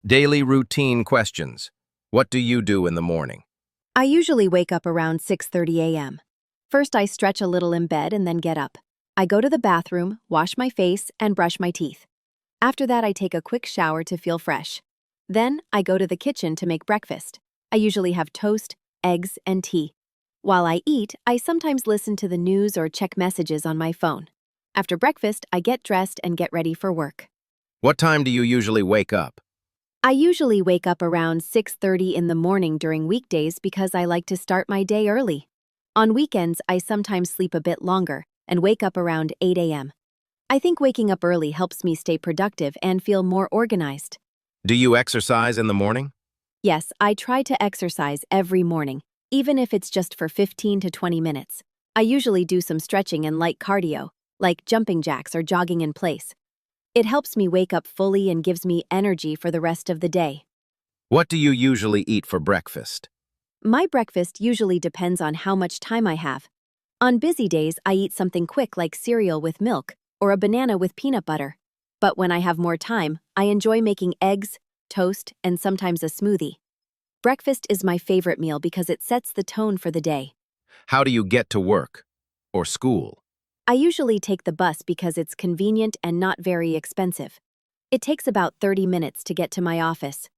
Daily routine questions. What do you do in the morning? I usually wake up around 6:30 a.m. First, I stretch a little in bed and then get up. I go to the bathroom, wash my face, and brush my teeth. After that, I take a quick shower to feel fresh. Then, I go to the kitchen to make breakfast. I usually have toast, eggs, and tea. While I eat, I sometimes listen to the news or check messages on my phone. After breakfast, I get dressed and get ready for work. What time do you usually wake up? I usually wake up around 6:30 in the morning during weekdays because I like to start my day early. On weekends, I sometimes sleep a bit longer and wake up around 8 a.m. I think waking up early helps me stay productive and feel more organized. Do you exercise in the morning? Yes, I try to exercise every morning, even if it's just for 15 to 20 minutes. I usually do some stretching and light cardio, like jumping jacks or jogging in place. It helps me wake up fully and gives me energy for the rest of the day. What do you usually eat for breakfast? My breakfast usually depends on how much time I have. On busy days, I eat something quick like cereal with milk or a banana with peanut butter. But when I have more time, I enjoy making eggs, toast, and sometimes a smoothie. Breakfast is my favorite meal because it sets the tone for the day. How do you get to work or school? I usually take the bus because it's convenient and not very expensive. It takes about 30 minutes to get to my office.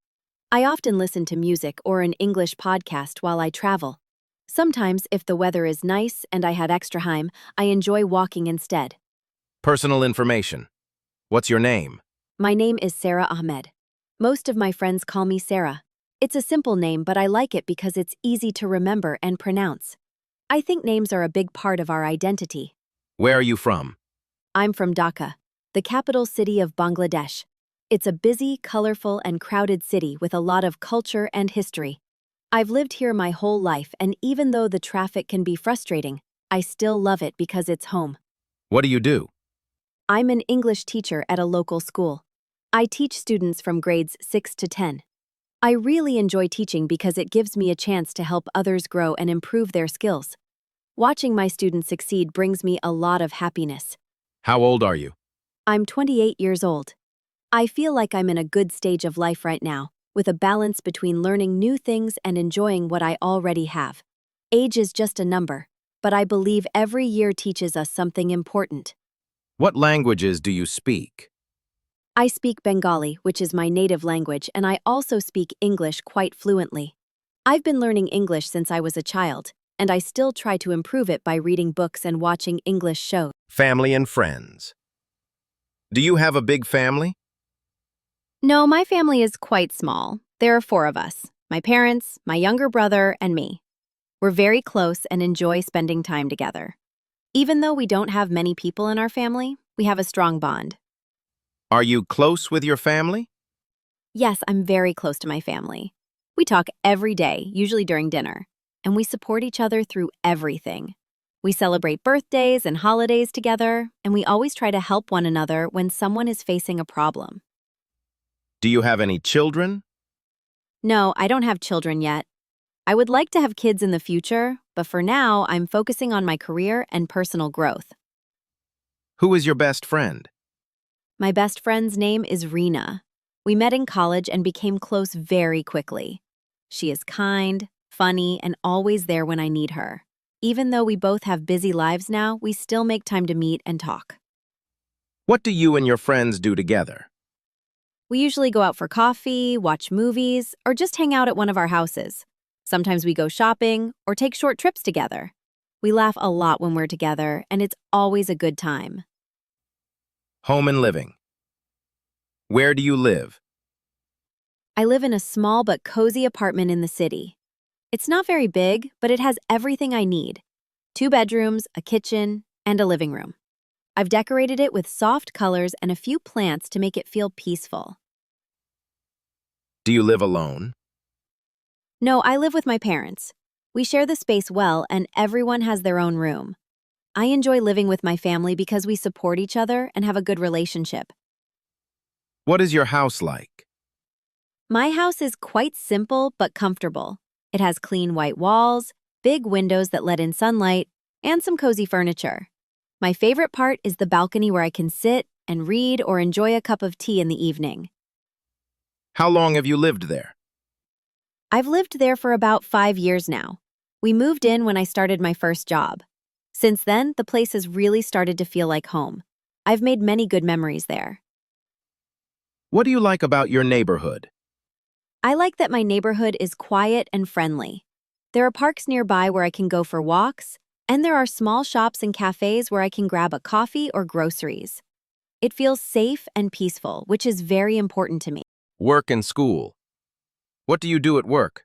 I often listen to music or an English podcast while I travel. Sometimes, if the weather is nice and I had extra time, I enjoy walking instead. Personal information. What's your name? My name is Sarah Ahmed. Most of my friends call me Sarah. It's a simple name, but I like it because it's easy to remember and pronounce. I think names are a big part of our identity. Where are you from? I'm from Dhaka, the capital city of Bangladesh. It's a busy, colorful, and crowded city with a lot of culture and history. I've lived here my whole life, and even though the traffic can be frustrating, I still love it because it's home. What do you do? I'm an English teacher at a local school. I teach students from grades 6 to 10. I really enjoy teaching because it gives me a chance to help others grow and improve their skills. Watching my students succeed brings me a lot of happiness. How old are you? I'm 28 years old. I feel like I'm in a good stage of life right now, with a balance between learning new things and enjoying what I already have. Age is just a number, but I believe every year teaches us something important. What languages do you speak? I speak Bengali, which is my native language, and I also speak English quite fluently. I've been learning English since I was a child, and I still try to improve it by reading books and watching English shows. Family and friends. Do you have a big family? No, my family is quite small. There are 4 of us: my parents, my younger brother, and me. We're very close and enjoy spending time together. Even though we don't have many people in our family, we have a strong bond. Are you close with your family? Yes, I'm very close to my family. We talk every day, usually during dinner, and we support each other through everything. We celebrate birthdays and holidays together, and we always try to help one another when someone is facing a problem. Do you have any children? No, I don't have children yet. I would like to have kids in the future, but for now, I'm focusing on my career and personal growth. Who is your best friend? My best friend's name is Rena. We met in college and became close very quickly. She is kind, funny, and always there when I need her. Even though we both have busy lives now, we still make time to meet and talk. What do you and your friends do together? We usually go out for coffee, watch movies, or just hang out at one of our houses. Sometimes we go shopping or take short trips together. We laugh a lot when we're together, and it's always a good time. Home and living. Where do you live? I live in a small but cozy apartment in the city. It's not very big, but it has everything I need: 2 bedrooms, a kitchen, and a living room. I've decorated it with soft colors and a few plants to make it feel peaceful. Do you live alone? No, I live with my parents. We share the space well, and everyone has their own room. I enjoy living with my family because we support each other and have a good relationship. What is your house like? My house is quite simple but comfortable. It has clean white walls, big windows that let in sunlight, and some cozy furniture. My favorite part is the balcony where I can sit and read or enjoy a cup of tea in the evening. How long have you lived there? I've lived there for about 5 years now. We moved in when I started my first job. Since then, the place has really started to feel like home. I've made many good memories there. What do you like about your neighborhood? I like that my neighborhood is quiet and friendly. There are parks nearby where I can go for walks, and there are small shops and cafes where I can grab a coffee or groceries. It feels safe and peaceful, which is very important to me. Work and school. What do you do at work?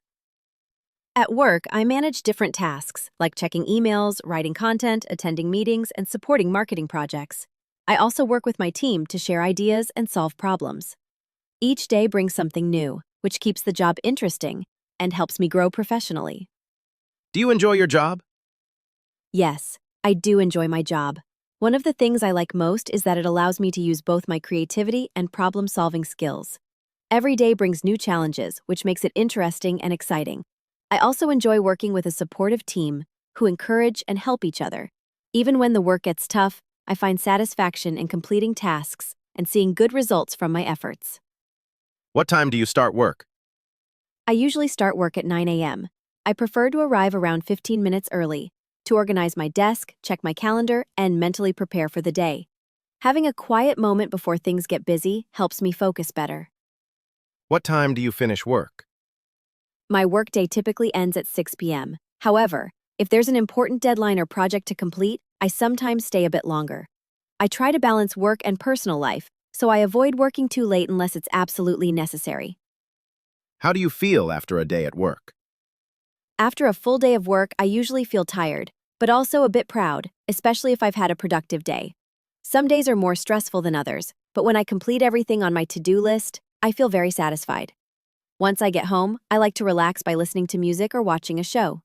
At work, I manage different tasks, like checking emails, writing content, attending meetings, and supporting marketing projects. I also work with my team to share ideas and solve problems. Each day brings something new, which keeps the job interesting and helps me grow professionally. Do you enjoy your job? Yes, I do enjoy my job. One of the things I like most is that it allows me to use both my creativity and problem-solving skills. Every day brings new challenges, which makes it interesting and exciting. I also enjoy working with a supportive team who encourage and help each other. Even when the work gets tough, I find satisfaction in completing tasks and seeing good results from my efforts. What time do you start work? I usually start work at 9 a.m. I prefer to arrive around 15 minutes early to organize my desk, check my calendar, and mentally prepare for the day. Having a quiet moment before things get busy helps me focus better. What time do you finish work? My workday typically ends at 6 p.m. However, if there's an important deadline or project to complete, I sometimes stay a bit longer. I try to balance work and personal life, so I avoid working too late unless it's absolutely necessary. How do you feel after a day at work? After a full day of work, I usually feel tired, but also a bit proud, especially if I've had a productive day. Some days are more stressful than others, but when I complete everything on my to-do list, I feel very satisfied. Once I get home, I like to relax by listening to music or watching a show.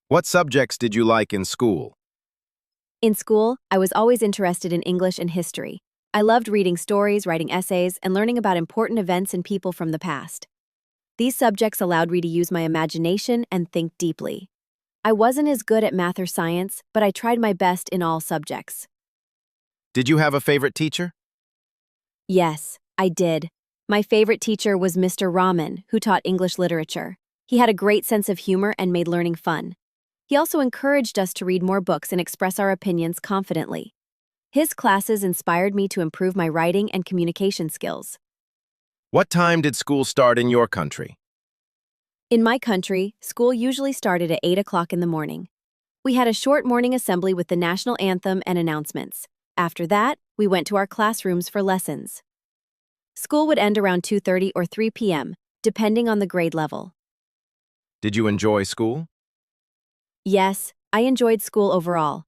What subjects did you like in school? In school, I was always interested in English and history. I loved reading stories, writing essays, and learning about important events and people from the past. These subjects allowed me to use my imagination and think deeply. I wasn't as good at math or science, but I tried my best in all subjects. Did you have a favorite teacher? Yes, I did. My favorite teacher was Mr. Rahman, who taught English literature. He had a great sense of humor and made learning fun. He also encouraged us to read more books and express our opinions confidently. His classes inspired me to improve my writing and communication skills. What time did school start in your country? In my country, school usually started at 8 o'clock in the morning. We had a short morning assembly with the national anthem and announcements. After that, we went to our classrooms for lessons. School would end around 2:30 or 3 p.m., depending on the grade level. Did you enjoy school? Yes, I enjoyed school overall.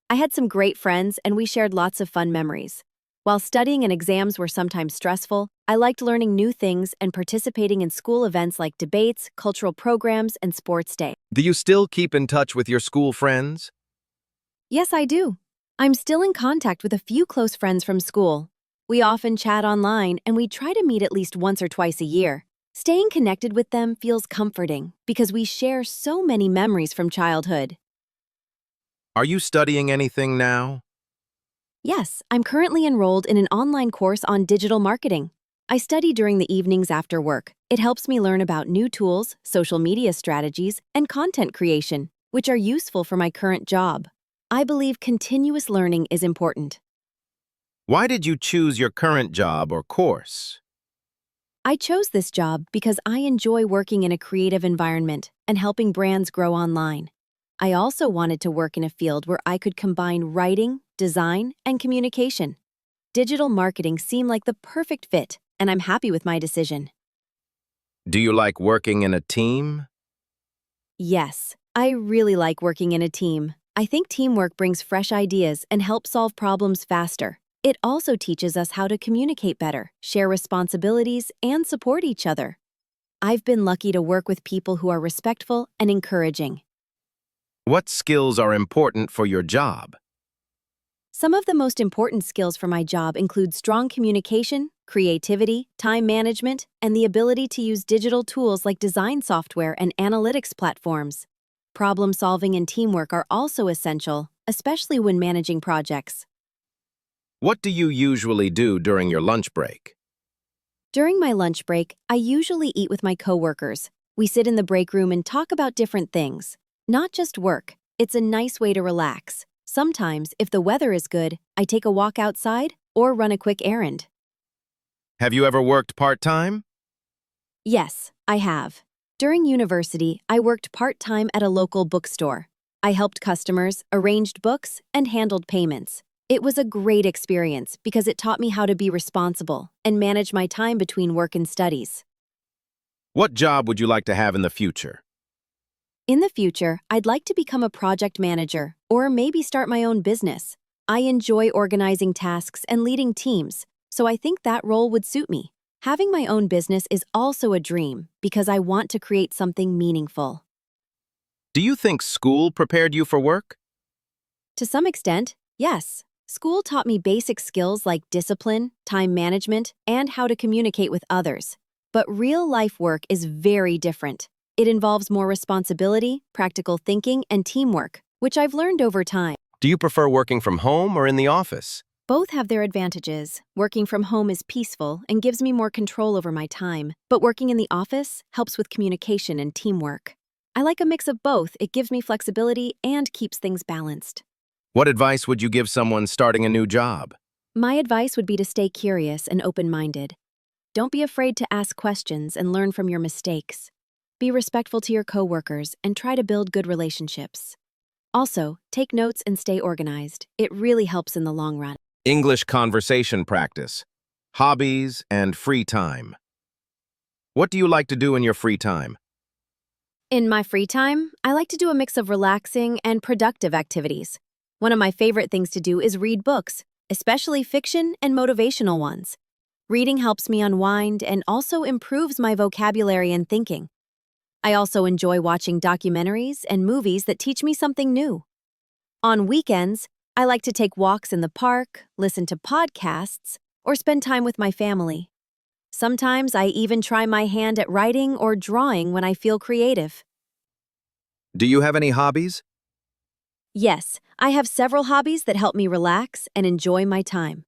I had some great friends and we shared lots of fun memories. While studying and exams were sometimes stressful, I liked learning new things and participating in school events like debates, cultural programs, and sports day. Do you still keep in touch with your school friends? Yes, I do. I'm still in contact with a few close friends from school. We often chat online and we try to meet at least once or twice a year. Staying connected with them feels comforting because we share so many memories from childhood. Are you studying anything now? Yes, I'm currently enrolled in an online course on digital marketing. I study during the evenings after work. It helps me learn about new tools, social media strategies, and content creation, which are useful for my current job. I believe continuous learning is important. Why did you choose your current job or course? I chose this job because I enjoy working in a creative environment and helping brands grow online. I also wanted to work in a field where I could combine writing, design, and communication. Digital marketing seemed like the perfect fit, and I'm happy with my decision. Do you like working in a team? Yes, I really like working in a team. I think teamwork brings fresh ideas and helps solve problems faster. It also teaches us how to communicate better, share responsibilities, and support each other. I've been lucky to work with people who are respectful and encouraging. What skills are important for your job? Some of the most important skills for my job include strong communication, creativity, time management, and the ability to use digital tools like design software and analytics platforms. Problem solving and teamwork are also essential, especially when managing projects. What do you usually do during your lunch break? During my lunch break, I usually eat with my coworkers. We sit in the break room and talk about different things. Not just work. It's a nice way to relax. Sometimes, if the weather is good, I take a walk outside or run a quick errand. Have you ever worked part-time? Yes, I have. During university, I worked part-time at a local bookstore. I helped customers, arranged books, and handled payments. It was a great experience because it taught me how to be responsible and manage my time between work and studies. What job would you like to have in the future? In the future, I'd like to become a project manager or maybe start my own business. I enjoy organizing tasks and leading teams, so I think that role would suit me. Having my own business is also a dream because I want to create something meaningful. Do you think school prepared you for work? To some extent, yes. School taught me basic skills like discipline, time management, and how to communicate with others. But real-life work is very different. It involves more responsibility, practical thinking, and teamwork, which I've learned over time. Do you prefer working from home or in the office? Both have their advantages. Working from home is peaceful and gives me more control over my time, but working in the office helps with communication and teamwork. I like a mix of both. It gives me flexibility and keeps things balanced. What advice would you give someone starting a new job? My advice would be to stay curious and open-minded. Don't be afraid to ask questions and learn from your mistakes. Be respectful to your coworkers and try to build good relationships. Also, take notes and stay organized. It really helps in the long run. English conversation practice, hobbies, and free time. What do you like to do in your free time? In my free time, I like to do a mix of relaxing and productive activities. One of my favorite things to do is read books, especially fiction and motivational ones. Reading helps me unwind and also improves my vocabulary and thinking. I also enjoy watching documentaries and movies that teach me something new. On weekends, I like to take walks in the park, listen to podcasts, or spend time with my family. Sometimes I even try my hand at writing or drawing when I feel creative. Do you have any hobbies? Yes, I have several hobbies that help me relax and enjoy my time.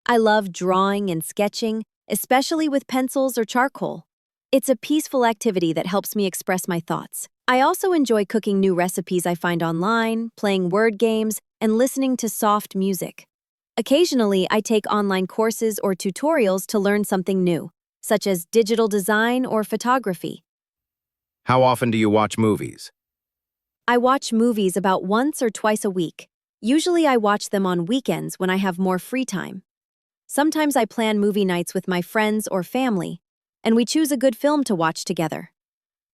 I love drawing and sketching, especially with pencils or charcoal. It's a peaceful activity that helps me express my thoughts. I also enjoy cooking new recipes I find online, playing word games, and listening to soft music. Occasionally, I take online courses or tutorials to learn something new, such as digital design or photography. How often do you watch movies? I watch movies about once or twice a week. Usually I watch them on weekends when I have more free time. Sometimes I plan movie nights with my friends or family, and we choose a good film to watch together.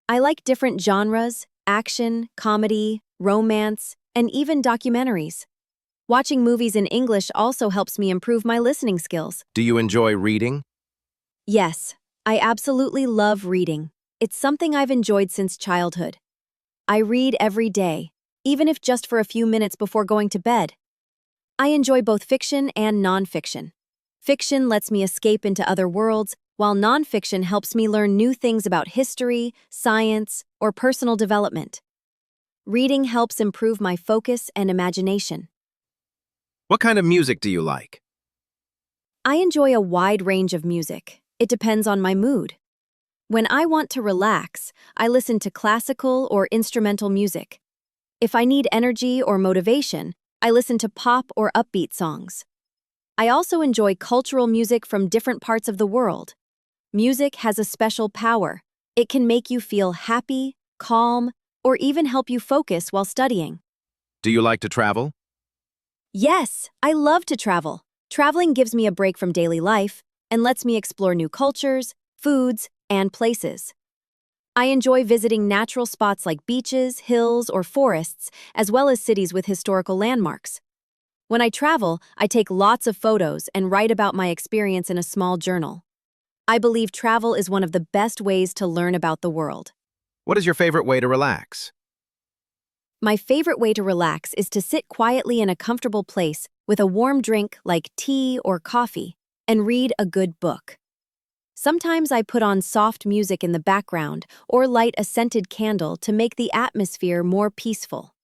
I like different genres, action, comedy, romance, and even documentaries. Watching movies in English also helps me improve my listening skills. Do you enjoy reading? Yes, I absolutely love reading. It's something I've enjoyed since childhood. I read every day, even if just for a few minutes before going to bed. I enjoy both fiction and nonfiction. Fiction lets me escape into other worlds, while nonfiction helps me learn new things about history, science, or personal development. Reading helps improve my focus and imagination. What kind of music do you like? I enjoy a wide range of music. It depends on my mood. When I want to relax, I listen to classical or instrumental music. If I need energy or motivation, I listen to pop or upbeat songs. I also enjoy cultural music from different parts of the world. Music has a special power. It can make you feel happy, calm, or even help you focus while studying. Do you like to travel? Yes, I love to travel. Traveling gives me a break from daily life and lets me explore new cultures, foods, and places. I enjoy visiting natural spots like beaches, hills, or forests, as well as cities with historical landmarks. When I travel, I take lots of photos and write about my experience in a small journal. I believe travel is one of the best ways to learn about the world. What is your favorite way to relax? My favorite way to relax is to sit quietly in a comfortable place with a warm drink like tea or coffee and read a good book. Sometimes I put on soft music in the background or light a scented candle to make the atmosphere more peaceful.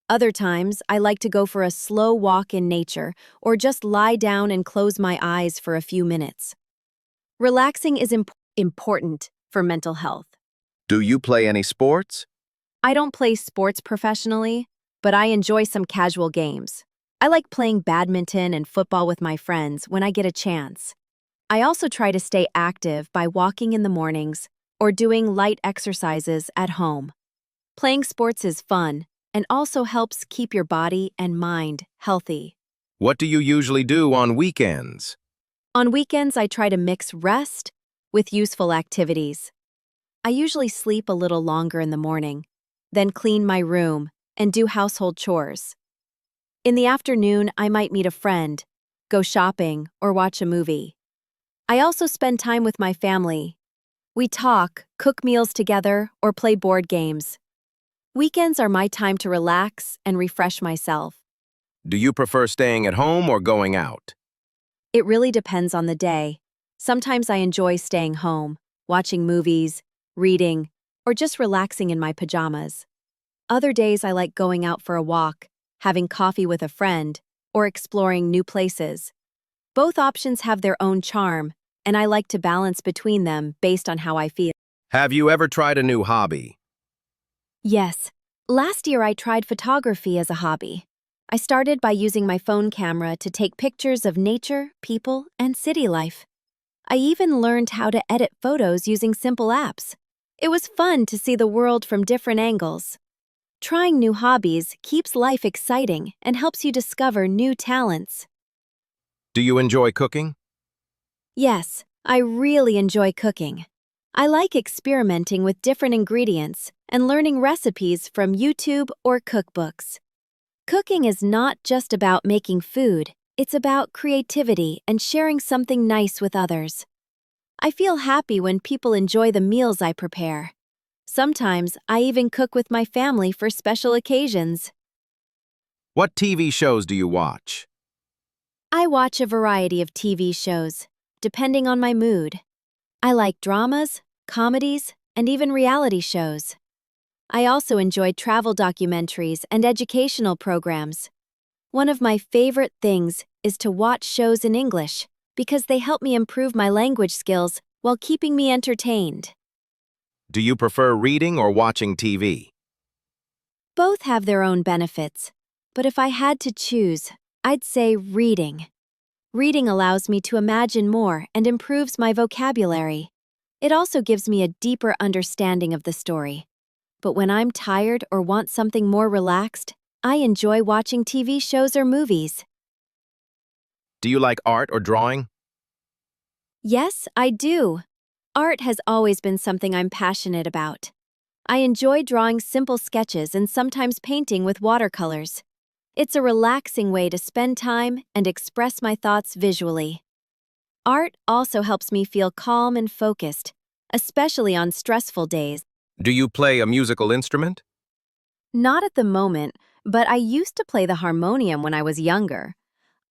Other times, I like to go for a slow walk in nature or just lie down and close my eyes for a few minutes. Relaxing is important for mental health. Do you play any sports? I don't play sports professionally, but I enjoy some casual games. I like playing badminton and football with my friends when I get a chance. I also try to stay active by walking in the mornings or doing light exercises at home. Playing sports is fun and also helps keep your body and mind healthy. What do you usually do on weekends? On weekends, I try to mix rest with useful activities. I usually sleep a little longer in the morning, then clean my room and do household chores. In the afternoon, I might meet a friend, go shopping, or watch a movie. I also spend time with my family. We talk, cook meals together, or play board games. Weekends are my time to relax and refresh myself. Do you prefer staying at home or going out? It really depends on the day. Sometimes I enjoy staying home, watching movies, reading, or just relaxing in my pajamas. Other days I like going out for a walk, having coffee with a friend, or exploring new places. Both options have their own charm, and I like to balance between them based on how I feel. Have you ever tried a new hobby? Yes. Last year I tried photography as a hobby. I started by using my phone camera to take pictures of nature, people, and city life. I even learned how to edit photos using simple apps. It was fun to see the world from different angles. Trying new hobbies keeps life exciting and helps you discover new talents. Do you enjoy cooking? Yes, I really enjoy cooking. I like experimenting with different ingredients and learning recipes from YouTube or cookbooks. Cooking is not just about making food, it's about creativity and sharing something nice with others. I feel happy when people enjoy the meals I prepare. Sometimes I even cook with my family for special occasions. What TV shows do you watch? I watch a variety of TV shows, depending on my mood. I like dramas, comedies, and even reality shows. I also enjoy travel documentaries and educational programs. One of my favorite things is to watch shows in English because they help me improve my language skills while keeping me entertained. Do you prefer reading or watching TV? Both have their own benefits, but if I had to choose, I'd say reading. Reading allows me to imagine more and improves my vocabulary. It also gives me a deeper understanding of the story. But when I'm tired or want something more relaxed, I enjoy watching TV shows or movies. Do you like art or drawing? Yes, I do. Art has always been something I'm passionate about. I enjoy drawing simple sketches and sometimes painting with watercolors. It's a relaxing way to spend time and express my thoughts visually. Art also helps me feel calm and focused, especially on stressful days. Do you play a musical instrument? Not at the moment, but I used to play the harmonium when I was younger.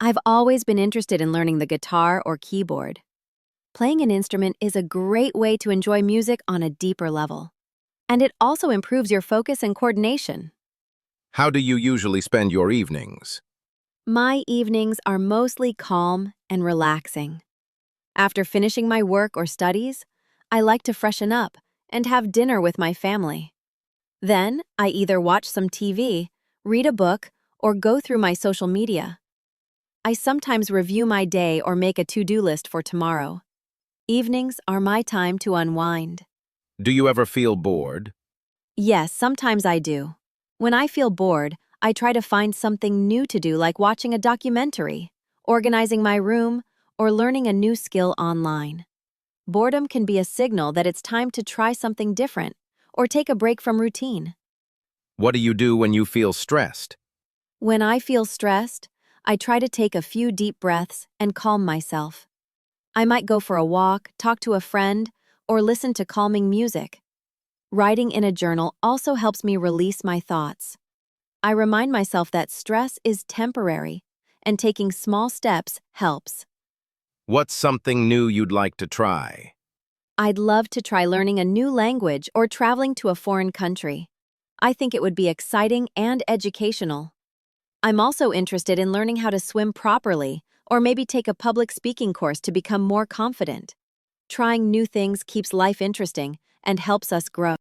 I've always been interested in learning the guitar or keyboard. Playing an instrument is a great way to enjoy music on a deeper level. And it also improves your focus and coordination. How do you usually spend your evenings? My evenings are mostly calm and relaxing. After finishing my work or studies, I like to freshen up and have dinner with my family. Then, I either watch some TV, read a book, or go through my social media. I sometimes review my day or make a to-do list for tomorrow. Evenings are my time to unwind. Do you ever feel bored? Yes, sometimes I do. When I feel bored, I try to find something new to do, like watching a documentary, organizing my room, or learning a new skill online. Boredom can be a signal that it's time to try something different or take a break from routine. What do you do when you feel stressed? When I feel stressed, I try to take a few deep breaths and calm myself. I might go for a walk, talk to a friend, or listen to calming music. Writing in a journal also helps me release my thoughts. I remind myself that stress is temporary, and taking small steps helps. What's something new you'd like to try? I'd love to try learning a new language or traveling to a foreign country. I think it would be exciting and educational. I'm also interested in learning how to swim properly or maybe take a public speaking course to become more confident. Trying new things keeps life interesting and helps us grow.